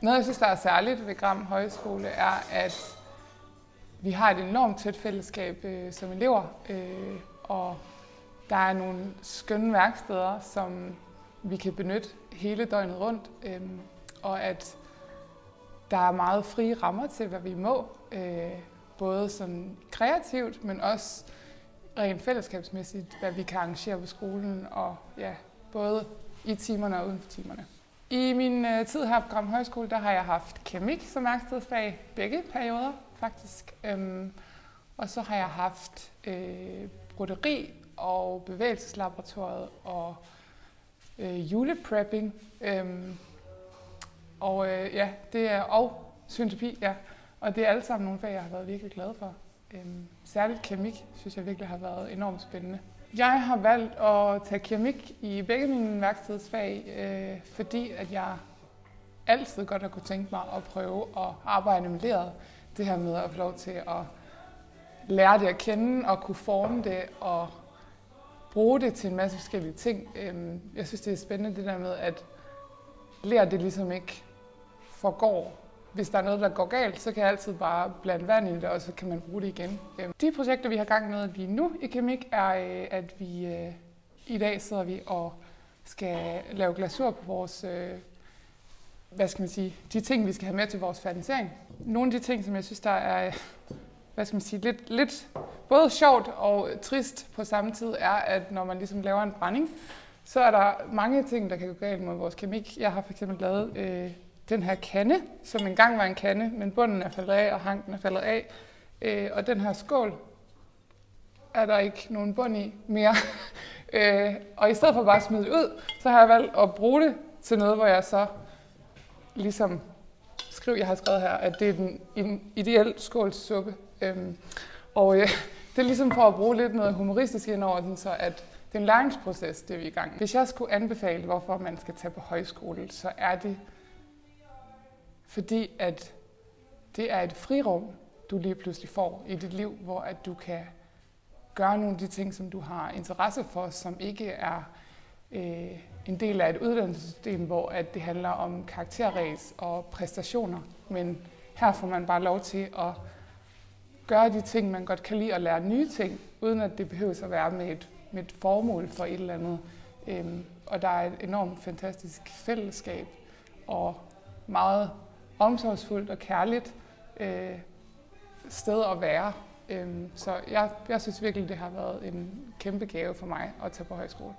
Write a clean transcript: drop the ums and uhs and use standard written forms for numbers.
Noget, jeg synes, der er særligt ved Gram Højskole, er, at vi har et enormt tæt fællesskab som elever, og der er nogle skønne værksteder, som vi kan benytte hele døgnet rundt, og at der er meget frie rammer til, hvad vi må, både sådan kreativt, men også rent fællesskabsmæssigt, hvad vi kan arrangere på skolen, og ja, både i timerne og uden for timerne. I min tid her på Gram Højskole, der har jeg haft keramik som værkstedsfag, begge perioder faktisk. Og så har jeg haft broderi og bevægelseslaboratoriet og juleprepping. Det er og syntepi, ja. Og det er alle sammen nogle fag, jeg har været virkelig glad for. Særligt keramik synes jeg virkelig har været enormt spændende. Jeg har valgt at tage keramik i begge mine værkstedsfag, fordi at jeg altid godt har kunne tænke mig at prøve at arbejde med leret. Det her med at få lov til at lære det at kende og kunne forme det og bruge det til en masse forskellige ting. Jeg synes, det er spændende det der med, at ler det ligesom ikke forgår. Hvis der er noget, der går galt, så kan jeg altid bare blande vand i det, og så kan man bruge det igen. De projekter, vi har gang med lige nu i keramik, er, at vi i dag sidder vi og skal lave glasur på vores, de ting, vi skal have med til vores fernisering. Nogle af de ting, som jeg synes, der er, lidt både sjovt og trist på samme tid, er, at når man ligesom laver en brænding, så er der mange ting, der kan gå galt med vores keramik. Jeg har for eksempel lavet den her kande, som engang var en kande, men bunden er faldet af, og hanken er faldet af. Og den her skål er der ikke nogen bund i mere. Og i stedet for bare at smide det ud, så har jeg valgt at bruge det til noget, hvor jeg så ligesom jeg har skrevet her, at det er en ideel skålsuppe. Det er ligesom for at bruge lidt noget humoristisk indover den, så at det er en læringsproces, det er vi i gang. Hvis jeg skulle anbefale, hvorfor man skal tage på højskole, så er det fordi, at det er et frirum, du lige pludselig får i dit liv, hvor at du kan gøre nogle af de ting, som du har interesse for, som ikke er en del af et uddannelsessystem, hvor at det handler om karakterræs og præstationer. Men her får man bare lov til at gøre de ting, man godt kan lide, og lære nye ting, uden at det behøver at være med et formål for et eller andet. Og der er et enormt fantastisk fællesskab, og meget omsorgsfuldt og kærligt sted at være. Så jeg synes virkelig, det har været en kæmpe gave for mig at tage på højskole.